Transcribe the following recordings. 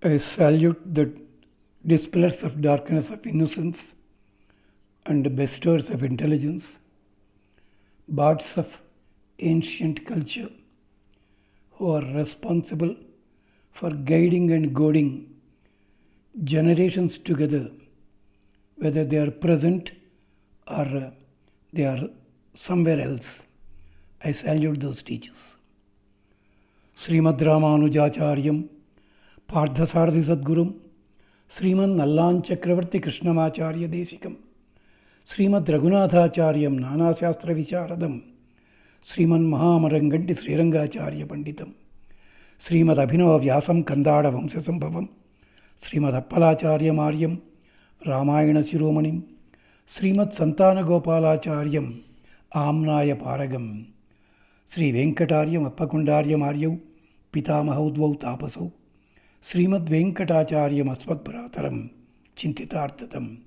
I salute the dispellers of darkness of innocence and bestowers of intelligence, bards of ancient culture, who are responsible for guiding and goading generations together, whether they are present or they are somewhere else. I salute those teachers. Srimad Ramanujacharyam, Pardhasarthi Sadgurum, Srimad Nallan Chakravarti Krishnamacharya Desikam, Srimad Raghunathacharyam Nana Shastra Vicharadam, Srimad Mahamarangandi Srirangacharya Panditam, Srimad Abhinava Vyasam Kandada Vamsasambhavam, Srimad Appalacharya Maryam, Ramayana Shiromanim, Srimad Santana Gopalacharyam, Amnaya Paragam, Sri Venkataryam Appakundaryam Aryav, Pitamahaudvau Tapasau, Srimad Venkatacharyam Asmat Bharataram, Chintitarthatam,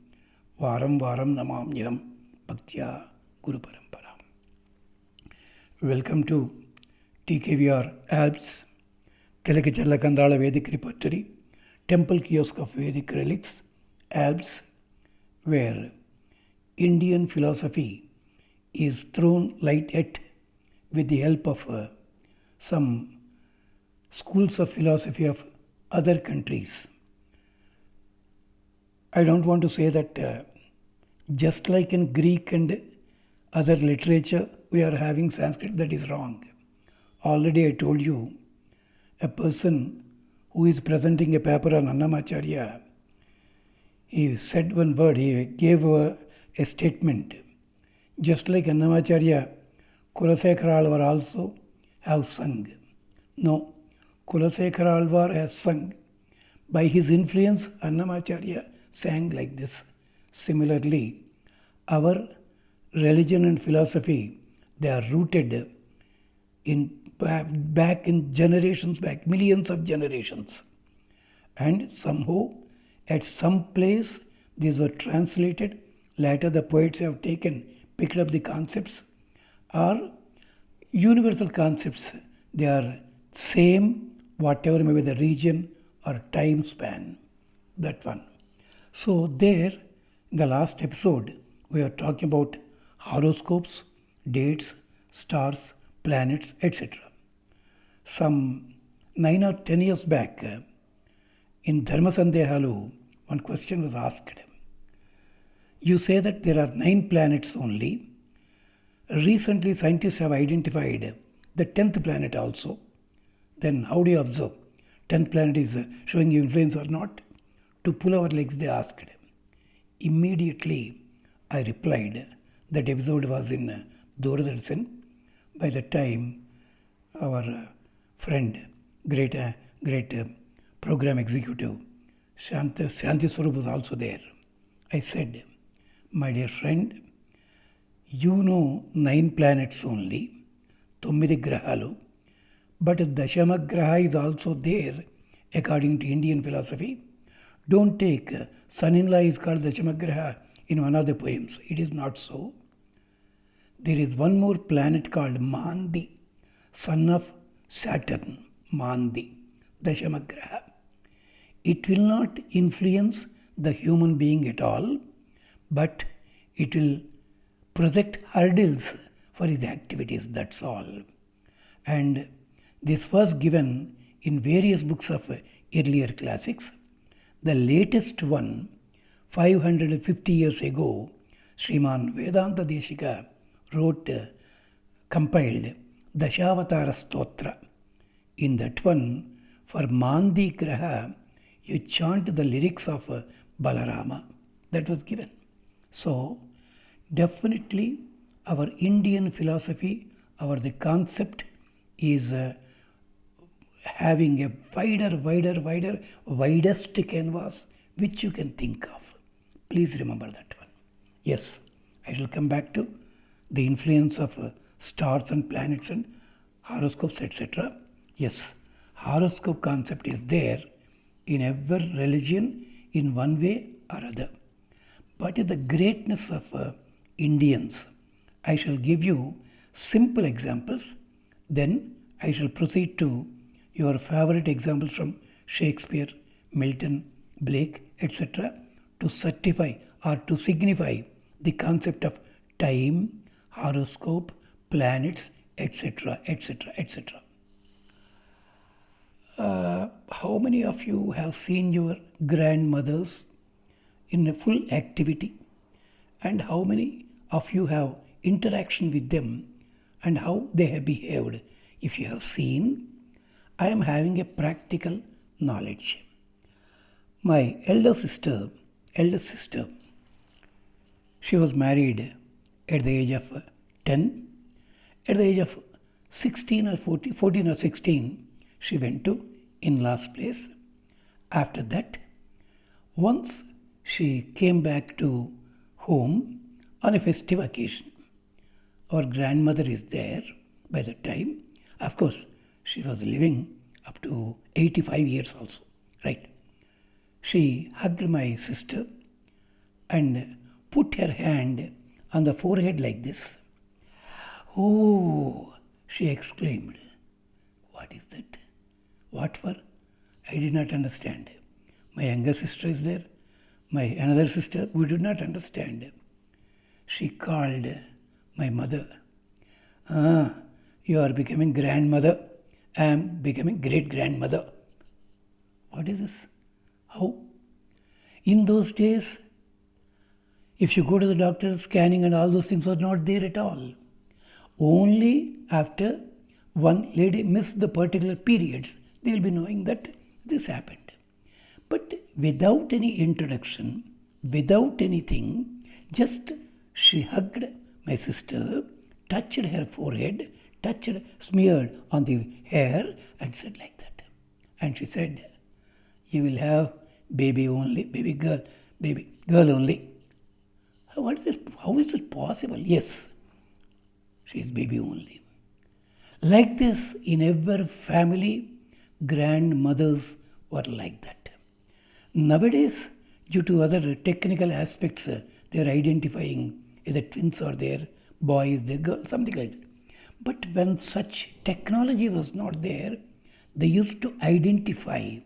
Varam Varam Namamyam, Bhaktya Guru Parampara. Welcome to TKVR Alps, Telakachala Kandala Vedic Repertory, Temple Kiosk of Vedic Relics, Alps, where Indian philosophy is thrown light at with the help of some schools of philosophy of other countries. I don't want to say that just like in Greek and other literature, we are having Sanskrit. That is wrong. Already I told you, a person who is presenting a paper on Annamacharya, he said one word, he gave a statement. Just like Annamacharya, Kulasekhara Alvar also have sung. No, Kulasekhara Alvar has sung. By his influence, Annamacharya sang like this. Similarly, our religion and philosophy, they are rooted in back in generations back, millions of generations. And somehow, at some place, these were translated. Later, the poets have picked up the concepts, are universal concepts. They are same, whatever may be the region or time span. That one. So there, in the last episode, we are talking about horoscopes, dates, stars, planets, etc. Some 9 or 10 years back, in Dharma Sandehalu, one question was asked. You say that there are 9 planets only. Recently, scientists have identified the 10th planet also. Then how do you observe? 10th planet is showing you influence or not? To pull our legs, they asked. Immediately, I replied. That episode was in Doordarshan. By the time, our friend, great program executive, Shanti Swarup was also there. I said, my dear friend, you know 9 planets only, 9 grahalu, but Dashama Graha is also there according to Indian philosophy. Don't take son-in-law is called Dashama Graha in one of the poems. It is not so. There is one more planet called Mandi, son of Saturn, Mandi, Dashama Graha. It will not influence the human being at all, but it will project hurdles for his activities, that's all. And this was given in various books of earlier classics. The latest one, 550 years ago, Sriman Vedanta Desika wrote, compiled Dashavatara Stotra. In that one, for Mandi Graha, you chant the lyrics of Balarama. That was given. So, definitely our Indian philosophy, the concept is having a widest canvas which you can think of. Please remember that one. Yes, I shall come back to the influence of stars and planets and horoscopes, etc. Yes, horoscope concept is there in every religion in one way or other. But the greatness of Indians, I shall give you simple examples. Then I shall proceed to your favorite examples from Shakespeare, Milton, Blake, etc., to certify or to signify the concept of time, horoscope, planets, etc., etc., etc. How many of you have seen your grandmothers in a full activity, and how many of you have interaction with them and how they have behaved? If you have seen, I am having a practical knowledge. My eldest sister, she was married at the age of 10. At the age of 16 or 14 or 16, she went to in-laws place. After that, once she came back to home on a festive occasion. Our grandmother is there by the time. Of course, she was living up to 85 years also, right? She hugged my sister and put her hand on the forehead like this. Oh, she exclaimed. What is that? What for? I did not understand. My younger sister is there. My another sister, we did not understand. She called my mother. Ah, you are becoming grandmother. I am becoming great grandmother. What is this? How? In those days, if you go to the doctor, scanning and all those things are not there at all. Only after one lady missed the particular periods, they will be knowing that this happened. But without any introduction, without anything, just she hugged my sister, touched her forehead, smeared on the hair, and said like that. And she said, you will have baby only, baby girl only. What is this? How is it possible? Yes, she is baby only. Like this, in every family, grandmothers were like that. Nowadays, due to other technical aspects, they are identifying either twins or their boys, their girls, something like that. But when such technology was not there, they used to identify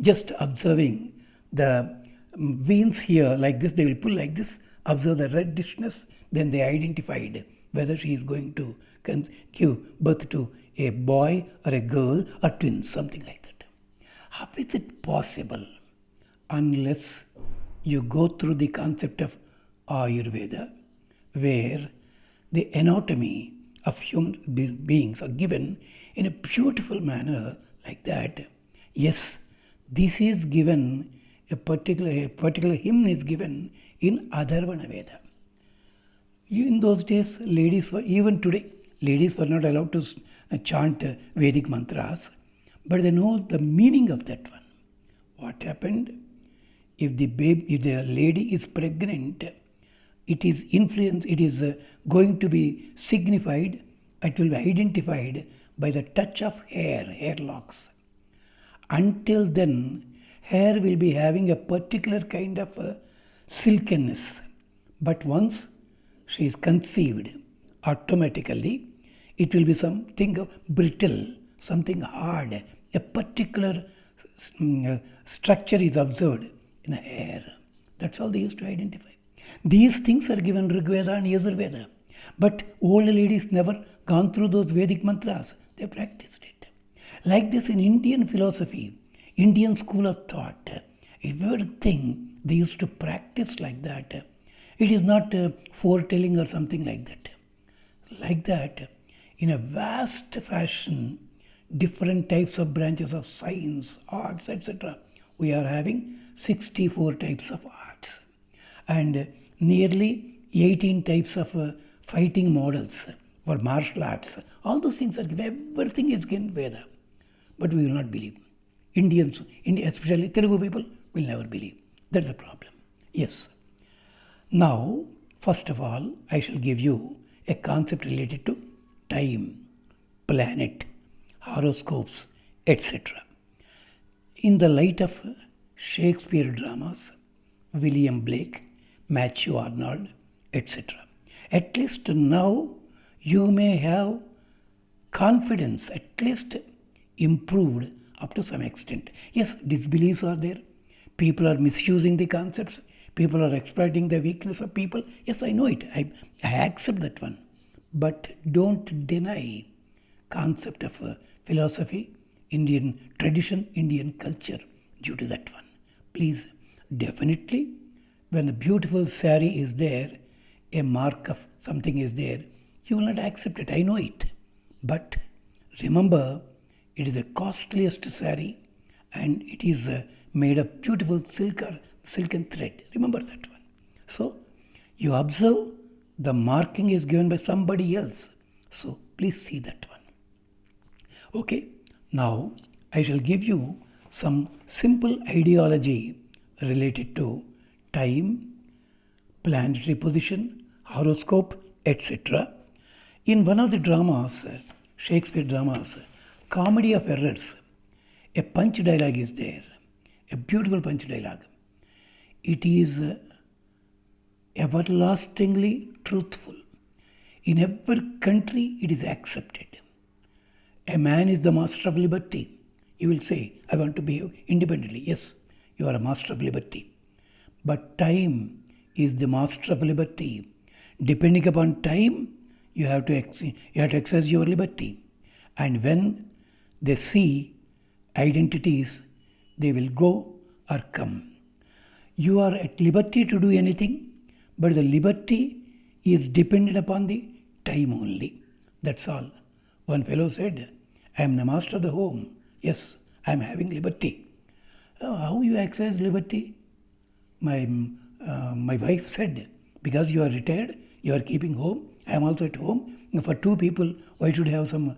just observing the veins here like this. They will pull like this, observe the reddishness, then they identified whether she is going to give birth to a boy or a girl or twins, something like that. How is it possible unless you go through the concept of Ayurveda, where the anatomy of human beings are given in a beautiful manner like that? Yes, this is given, a particular hymn is given in Atharvana Veda. In those days, ladies were, even today, ladies were not allowed to chant Vedic mantras, but they know the meaning of that one. What happened? If the lady is pregnant, it is influenced, it is going to be signified, it will be identified by the touch of hair locks. Until then, hair will be having a particular kind of silkiness. But once she is conceived, automatically it will be something brittle, something hard, a particular structure is observed in the hair. That's all they used to identify. These things are given Rigveda and Yajurveda. But old ladies never gone through those Vedic mantras. They practiced it. Like this in Indian philosophy, Indian school of thought, everything they used to practice like that. It is not foretelling or something like that. Like that, in a vast fashion, different types of branches of science, arts, etc. We are having 64 types of arts and nearly 18 types of fighting models or martial arts. All those things are given. Everything is given Veda. But we will not believe. Indians, especially Telugu people, will never believe. That's the problem. Yes. Now, first of all, I shall give you a concept related to time, planet, horoscopes, etc. In the light of Shakespeare dramas, William Blake, Matthew Arnold, etc. At least now you may have confidence, at least improved up to some extent. Yes, disbeliefs are there. People are misusing the concepts. People are exploiting the weakness of people. Yes, I know it. I accept that one. But don't deny concept of philosophy, Indian tradition, Indian culture due to that one. Please, definitely, when a beautiful sari is there, a mark of something is there, you will not accept it. I know it. But remember, it is the costliest sari and it is made of beautiful silk or silken thread. Remember that one. So, you observe the marking is given by somebody else. So, please see that one. Okay, now I shall give you some simple ideology related to time, planetary position, horoscope, etc. In one of the dramas, Shakespeare dramas, Comedy of Errors, a punch dialogue is there, a beautiful punch dialogue. It is everlastingly truthful. In every country, it is accepted. A man is the master of liberty. You will say, I want to behave independently. Yes, you are a master of liberty. But time is the master of liberty. Depending upon time, you have to exercise your liberty. And when they see identities, they will go or come. You are at liberty to do anything, but the liberty is dependent upon the time only. That's all. One fellow said, I am the master of the home. Yes, I am having liberty. How you exercise liberty? My wife said, because you are retired, you are keeping home. I am also at home. For two people, why should I have some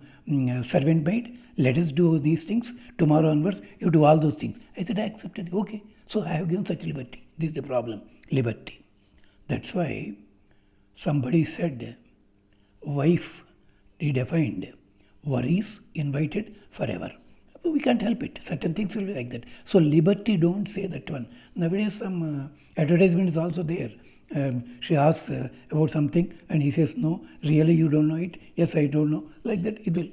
servant maid? Let us do these things. Tomorrow onwards, you do all those things. I said, I accepted. Okay. So I have given such liberty. This is the problem. Liberty. That's why somebody said, wife redefined, worries invited forever. We can't help it. Certain things will be like that. So liberty, don't say that one. Nowadays, some advertisement is also there. She asks about something and he says, no, really you don't know it? Yes, I don't know. Like that it will.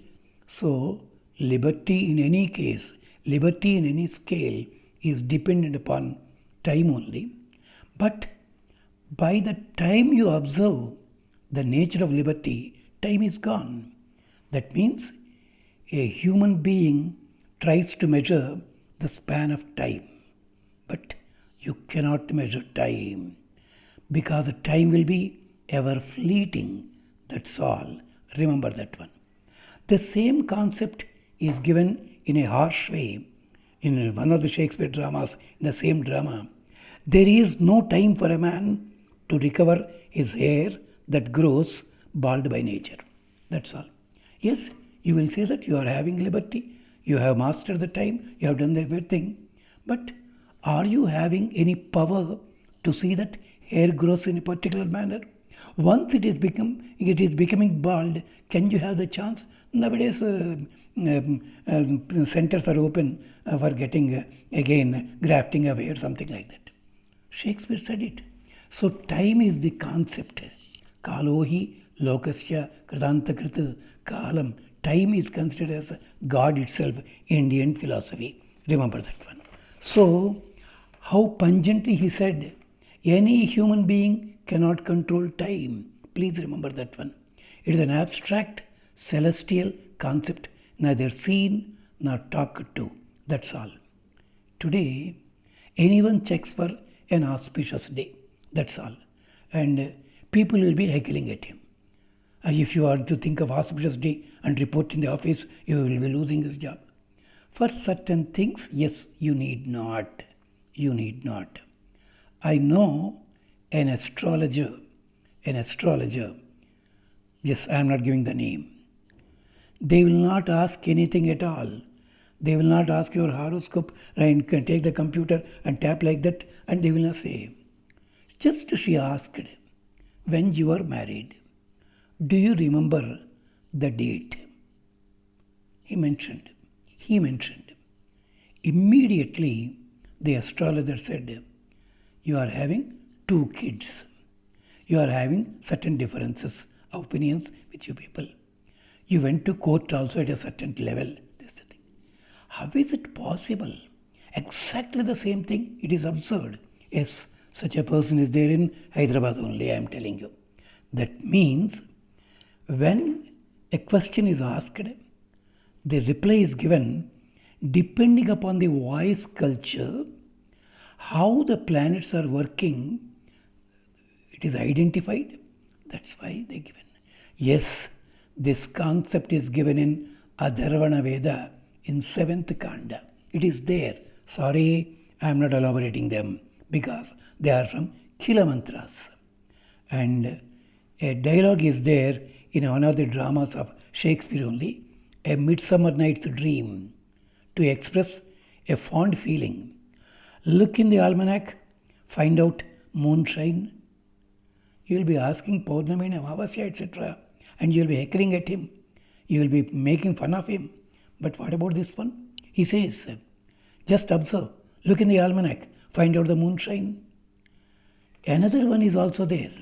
So liberty in any case, liberty in any scale is dependent upon time only. But by the time you observe the nature of liberty, time is gone. That means a human being tries to measure the span of time, but you cannot measure time because the time will be ever fleeting. That's all. Remember that one. The same concept is given in a harsh way in one of the Shakespeare dramas, in the same drama. There is no time for a man to recover his hair that grows bald by nature. That's all. Yes, you will say that you are having liberty, you have mastered the time, you have done everything. But are you having any power to see that hair grows in a particular manner? Once it is becoming bald, can you have the chance? Nowadays, centers are open for getting again grafting of hair, something like that. Shakespeare said it. So time is the concept. Kalohi lokasya kritantakrit kalam. Time is considered as God itself, Indian philosophy. Remember that one. So, how pungently he said, any human being cannot control time. Please remember that one. It is an abstract, celestial concept, neither seen nor talked to. That's all. Today, anyone checks for an auspicious day. That's all. And people will be heckling at him. If you are to think of auspicious day and report in the office, you will be losing his job. For certain things, yes, you need not. You need not. I know an astrologer, yes, I am not giving the name. They will not ask anything at all. They will not ask your horoscope and take the computer and tap like that, and they will not say. Just she asked, when you are married, do you remember the date? He mentioned. Immediately, the astrologer said, you are having 2 kids. You are having certain differences of opinions with you people. You went to court also at a certain level. That's the thing. How is it possible? Exactly the same thing, it is absurd. Yes, such a person is there in Hyderabad only, I am telling you. That means when a question is asked, the reply is given depending upon the voice culture, how the planets are working, it is identified. That's why they given. Yes, this concept is given in Atharvana Veda in 7th Kanda. It is there. Sorry, I am not elaborating them because they are from Khila Mantras. And a dialogue is there in one of the dramas of Shakespeare only, A Midsummer Night's Dream, to express a fond feeling. Look in the almanac, find out moonshine. You will be asking Paurnami and Amavasya, etc., and you will be heckling at him. You will be making fun of him. But what about this one? He says, just observe, look in the almanac, find out the moonshine. Another one is also there.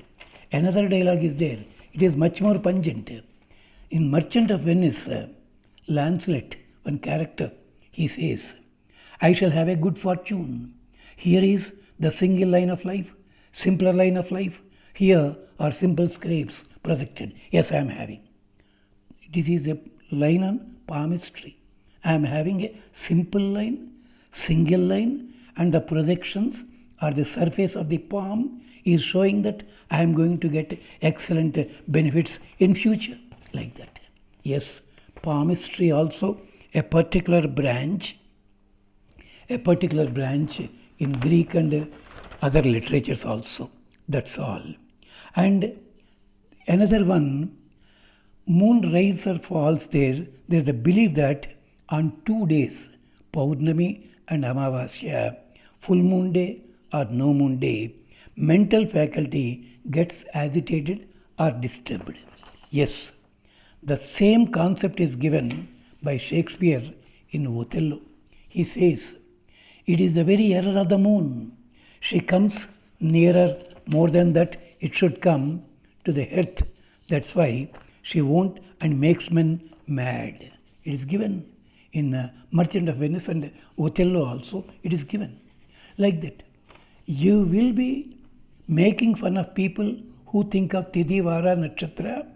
Another dialogue is there. It is much more pungent. In Merchant of Venice, Lancelot, one character, he says, I shall have a good fortune. Here is the single line of life, simpler line of life. Here are simple scrapes projected. Yes, I am having. This is a line on palmistry. I am having a simple line, single line, and the projections or the surface of the palm is showing that I am going to get excellent benefits in future, like that. Yes, palmistry also a particular branch in Greek and other literatures also. That's all. And another one, moon rises or falls there. There's a belief that on 2 days, Paurnami and Amavasya, full moon day or no moon day, mental faculty gets agitated or disturbed. Yes, the same concept is given by Shakespeare in Othello. He says, it is the very error of the moon. She comes nearer more than that it should come to the earth. That's why she won't and makes men mad. It is given in Merchant of Venice and Othello also. It is given like that. You will be making fun of people who think of Tidhi, Vara, Nakshatra,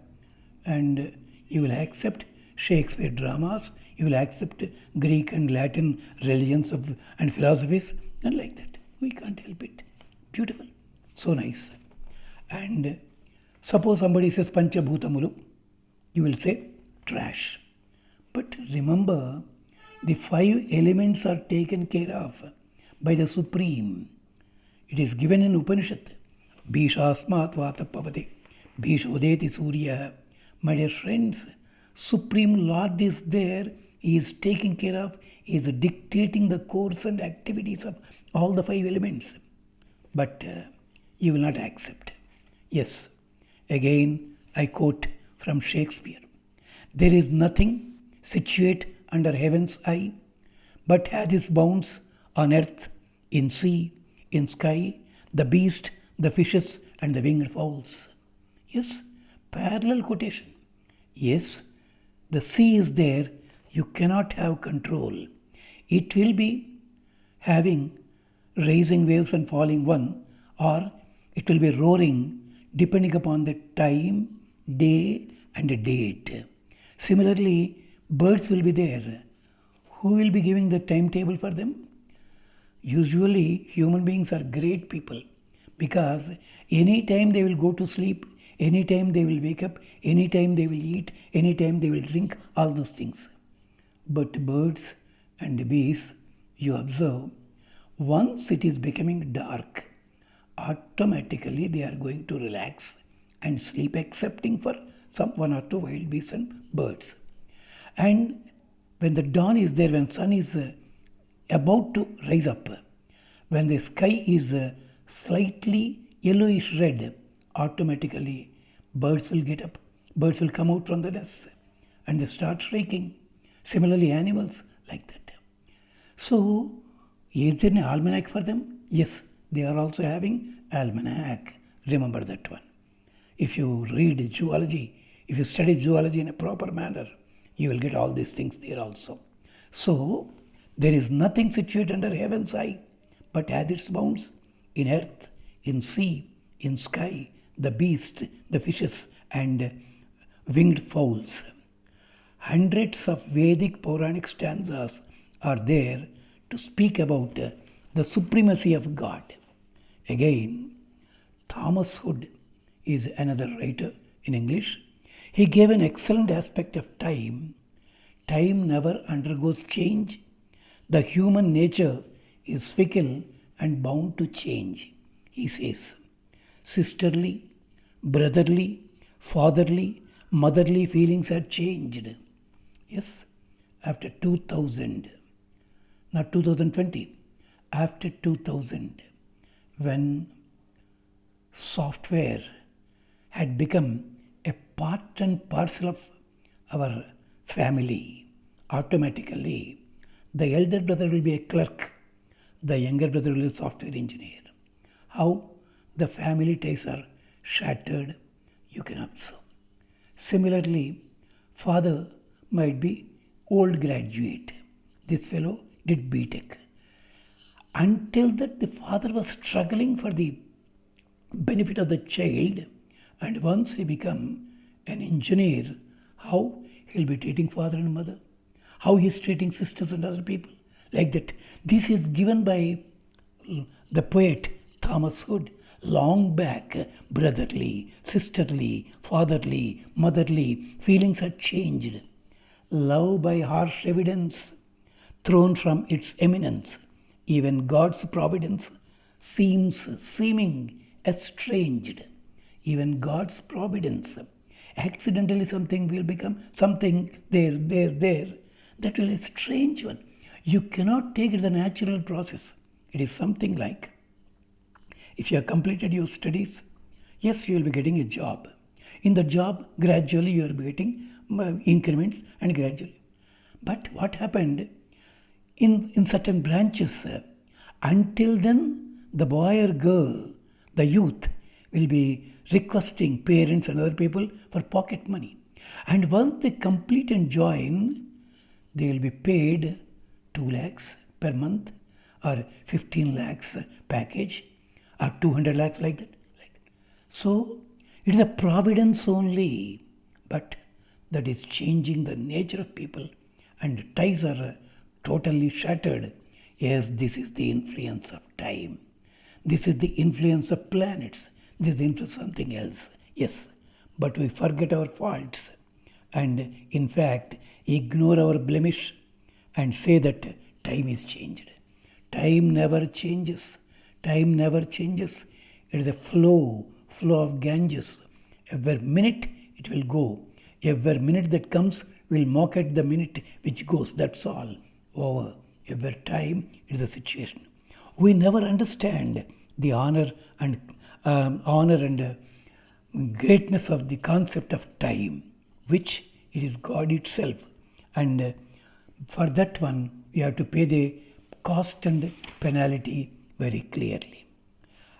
and you will accept Shakespeare dramas, you will accept Greek and Latin religions and philosophies, and like that. We can't help it. Beautiful. So nice. And suppose somebody says Panchabhutamulu, you will say trash. But remember, the 5 elements are taken care of by the Supreme. It is given in Upanishad. Bhishasmat vatapavate, Bhishodeti Surya. My dear friends, Supreme Lord is there. He is taking care of, He is dictating the course and activities of all the 5 elements. But you will not accept. Yes, again I quote from Shakespeare. There is nothing situate under heaven's eye, but hath its bounds on earth, in sea, in sky, the beast, the fishes, and the winged fowls. Yes, parallel quotation. Yes, the sea is there, you cannot have control. It will be having rising waves and falling one, or it will be roaring depending upon the time, day, and date. Similarly, birds will be there. Who will be giving the timetable for them? Usually, human beings are great people because anytime they will go to sleep, anytime they will wake up, anytime they will eat, anytime they will drink, all those things. But birds and bees, you observe, once it is becoming dark, automatically they are going to relax and sleep, excepting for some 1 or 2 wild beasts and birds. And when the dawn is there, when sun is about to rise up, when the sky is slightly yellowish red, automatically birds will get up, birds will come out from the nest and they start shrieking. Similarly, animals like that. So, is there an almanac for them? Yes, they are also having almanac. Remember that one. If you read zoology, if you study zoology in a proper manner, you will get all these things there also. So, There is nothing situated under heaven's eye, but has its bounds in earth, in sea, in sky, the beast, the fishes, and winged fowls. Hundreds of Vedic Puranic stanzas are there to speak about the supremacy of God. Again, Thomas Hood is another writer in English. He gave an excellent aspect of time. Time never undergoes change. The human nature is fickle and bound to change. He says, sisterly, brotherly, fatherly, motherly feelings are changed. Yes, after 2000, not 2020, after 2000, when software had become a part and parcel of our family, automatically the elder brother will be a clerk, the younger brother will be a software engineer. How the family ties are shattered, you can observe. Similarly, father might be old graduate. This fellow did BTech. Until that, the father was struggling for the benefit of the child, and once he become an engineer, how he'll be treating father and mother, how he's treating sisters and other people, like that. This is given by the poet Thomas Hood long back. Brotherly, sisterly, fatherly, motherly feelings are changed. Love by harsh evidence thrown from its eminence. Even God's providence seeming estranged. Even God's providence. Accidentally something will become something there. That will be a strange one. You cannot take it the natural process. It is something like, if you have completed your studies, yes, you will be getting a job. In the job, gradually you are getting increments and gradually. But what happened in certain branches, until then, the boy or girl, the youth, will be requesting parents and other people for pocket money. And once they complete and join, they will be paid 2 lakhs per month or 15 lakhs package or 200 lakhs like that. So it is a providence only, but that is changing the nature of people and ties are totally shattered. Yes, this is the influence of time. This is the influence of planets. This is the influence of something else. Yes, but we forget our faults and in fact ignore our blemish and say that time is changed. Time never changes. Time never changes. It is a flow of Ganges. Every minute it will go. Every minute that comes will mock at the minute which goes. That's all. Over. Every time it is a situation. We never understand the honor and greatness of the concept of time, which it is God itself. And for that one, we have to pay the cost and penalty very clearly.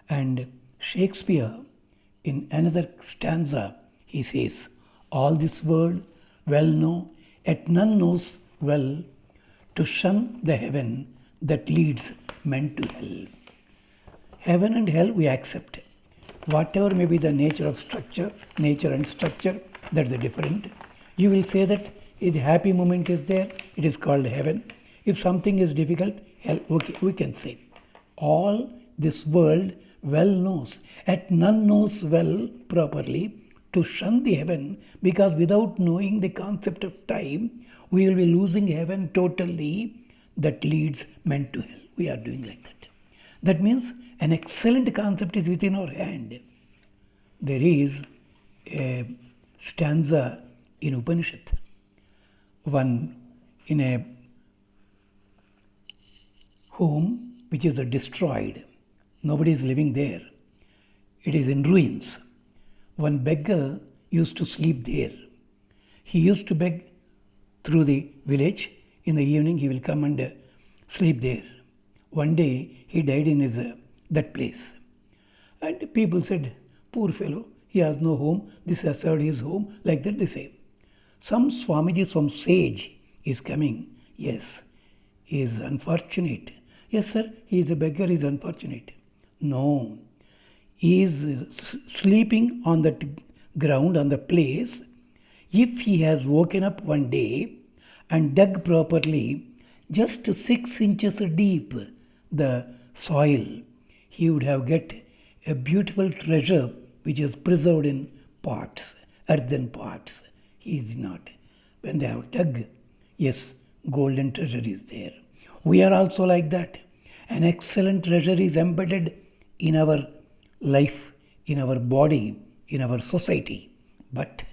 And Shakespeare, in another stanza, he says, all this world well know, yet none knows well, to shun the heaven that leads men to hell. Heaven and hell we accept. Whatever may be the nature and structure, that's the different. You will say that if the happy moment is there, it is called heaven. If something is difficult, hell, okay, we can say. All this world well knows, yet none knows well properly to shun the heaven, because without knowing the concept of time, we will be losing heaven totally, that leads men to hell. We are doing like that. That means an excellent concept is within our hand. There is a stanza in Upanishad, one in a home which is destroyed. Nobody is living there. It is in ruins. One beggar used to sleep there. He used to beg through the village. In the evening he will come and sleep there. One day he died in that place. And people said, poor fellow, he has no home, this has served his home, like that they say. Some Swamiji, some sage is coming. Yes, is unfortunate. Yes, sir, he is a beggar, he is unfortunate. No, he is sleeping on that ground, on the place. If he has woken up one day and dug properly, just 6 inches deep the soil, he would have get a beautiful treasure which is preserved in pots, earthen pots. He is not. When they have dug, yes, golden treasure is there. We are also like that. An excellent treasure is embedded in our life, in our body, in our society. But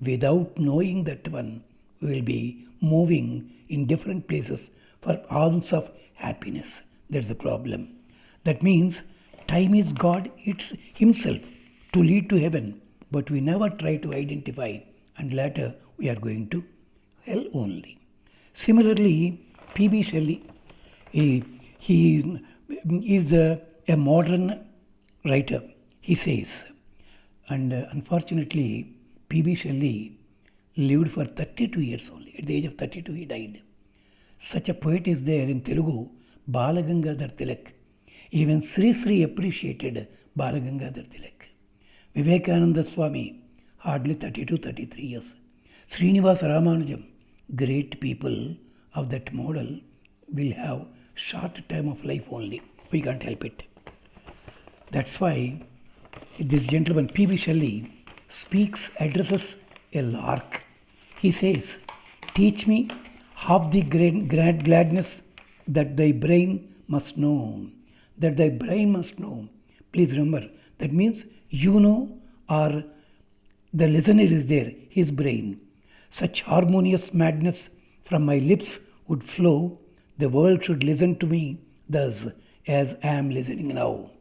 without knowing that one, we will be moving in different places for ounce of happiness. That's the problem. That means time is God it's Himself to lead to heaven, but we never try to identify, and later we are going to hell only. Similarly, P.B. Shelley, he is a modern writer. He says, and unfortunately, P.B. Shelley lived for 32 years only. At the age of 32, he died. Such a poet is there in Telugu, Balagangadhar Tilak. Even Sri Sri appreciated Balagangadhar Tilak. Vivekananda Swami, hardly 32, 33 years. Srinivasa Ramanujam, great people of that model will have short time of life only. We can't help it. That's why this gentleman P.B. Shelley addresses a lark. He says, "Teach me half the grand gladness that thy brain must know." That thy brain must know. Please remember, that means you know, or the listener is there, his brain. Such harmonious madness from my lips would flow, the world should listen to me thus as I am listening now.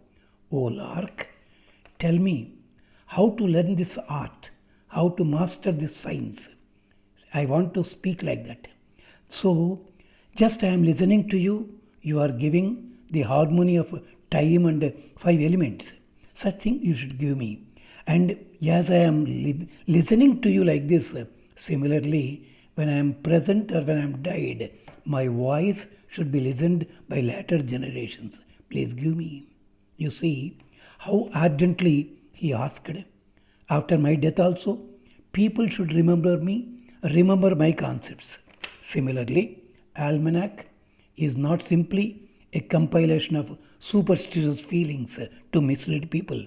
O lark, tell me how to learn this art, how to master this science. I want to speak like that. So, just I am listening to you, you are giving the harmony of time and 5 elements. Such thing you should give me. And as I am listening to you like this, similarly, when I am present or when I am died, my voice should be listened by later generations. Please give me. You see how ardently he asked. After my death also, people should remember me, remember my concepts. Similarly, Almanac is not simply a compilation of superstitious feelings to mislead people.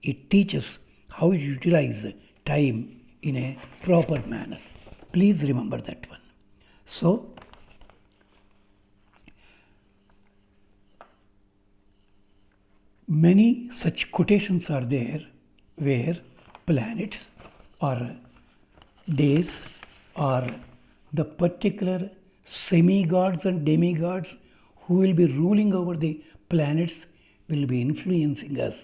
It teaches how to utilize time in a proper manner. Please remember that one. So, many such quotations are there where planets or days or the particular semi-gods and demigods who will be ruling over the planets will be influencing us.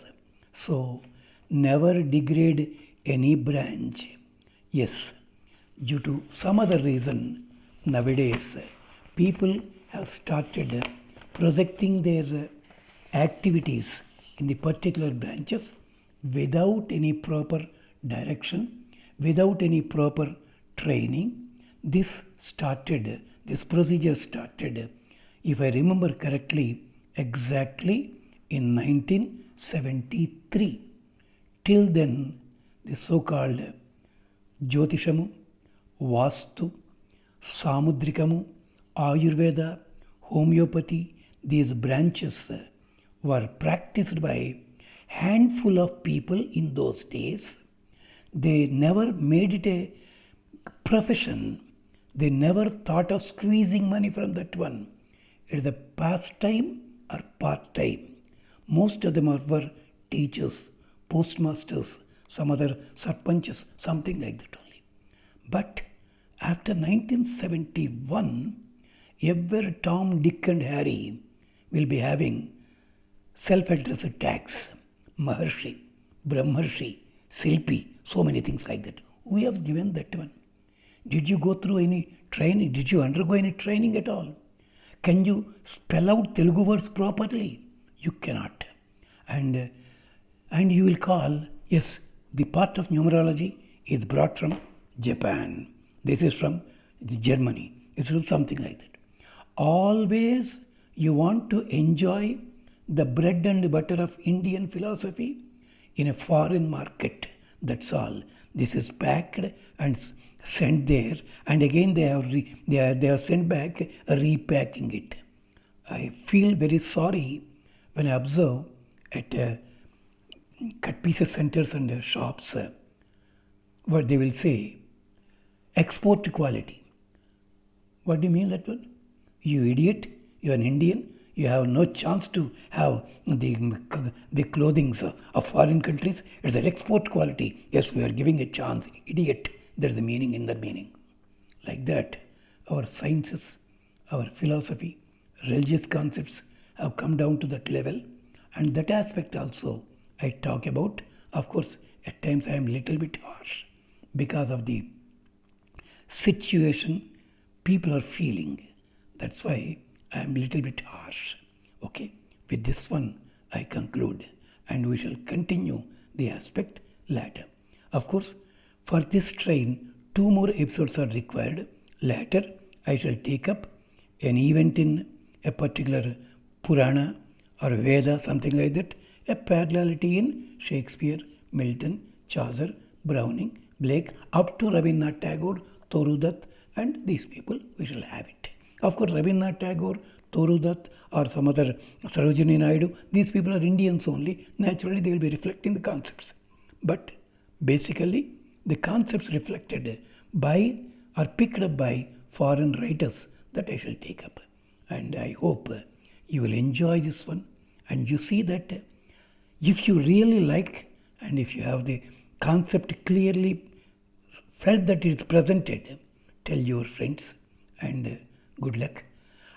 So, never degrade any branch. Yes, due to some other reason, nowadays people have started projecting their activities in the particular branches without any proper direction, without any proper training. This procedure started, if I remember correctly, exactly in 1973. Till then, the so-called Jyotishamu, Vastu, Samudrikamu, Ayurveda, Homeopathy, these branches were practiced by handful of people in those days. They never made it a profession. They never thought of squeezing money from that one. It's a pastime or part-time. Most of them were teachers, postmasters, some other sarpanchas, something like that only. But after 1971, every Tom, Dick and Harry will be having self-addressed tags, Maharshi, Brahmarshi, Silpi, so many things like that. We have given that one. Did you go through any training? Did you undergo any training at all? Can you spell out Telugu words properly? You cannot. And you will call, yes, the part of numerology is brought from Japan. This is from Germany. This is something like that. Always you want to enjoy the bread and butter of Indian philosophy in a foreign market. That's all. This is packed and sent there, and again they have sent back repacking it. I feel very sorry when I observe at cut pieces centers and shops what they will say export quality. What do you mean that one? You idiot, you are an Indian, you have no chance to have the clothings of foreign countries. It's an export quality. Yes, we are giving a chance. Idiot. There's the meaning in that meaning. Like that, our sciences, our philosophy, religious concepts have come down to that level. And that aspect also I talk about. Of course, at times I am little bit harsh because of the situation people are feeling. That's why I am little bit harsh. Okay, with this one I conclude, and we shall continue the aspect later. Of course, for this train, 2 more episodes are required. Later, I shall take up an event in a particular Purana or Veda, something like that, a parallelity in Shakespeare, Milton, Chaucer, Browning, Blake, up to Rabindranath Tagore, Toru and these people, we shall have it. Of course, Rabindranath Tagore, Toru or some other Sarojini Naidu, these people are Indians only. Naturally, they will be reflecting the concepts. But basically, the concepts reflected by or picked up by foreign writers that I shall take up. And I hope you will enjoy this one. And you see that if you really like and if you have the concept clearly felt that it is presented, tell your friends and good luck.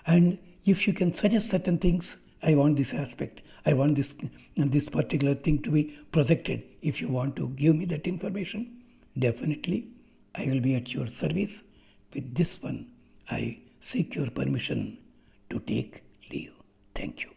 And if you can suggest certain things, I want this aspect, I want this particular thing to be projected. If you want to give me that information, definitely I will be at your service. With this one, I seek your permission to take leave. Thank you.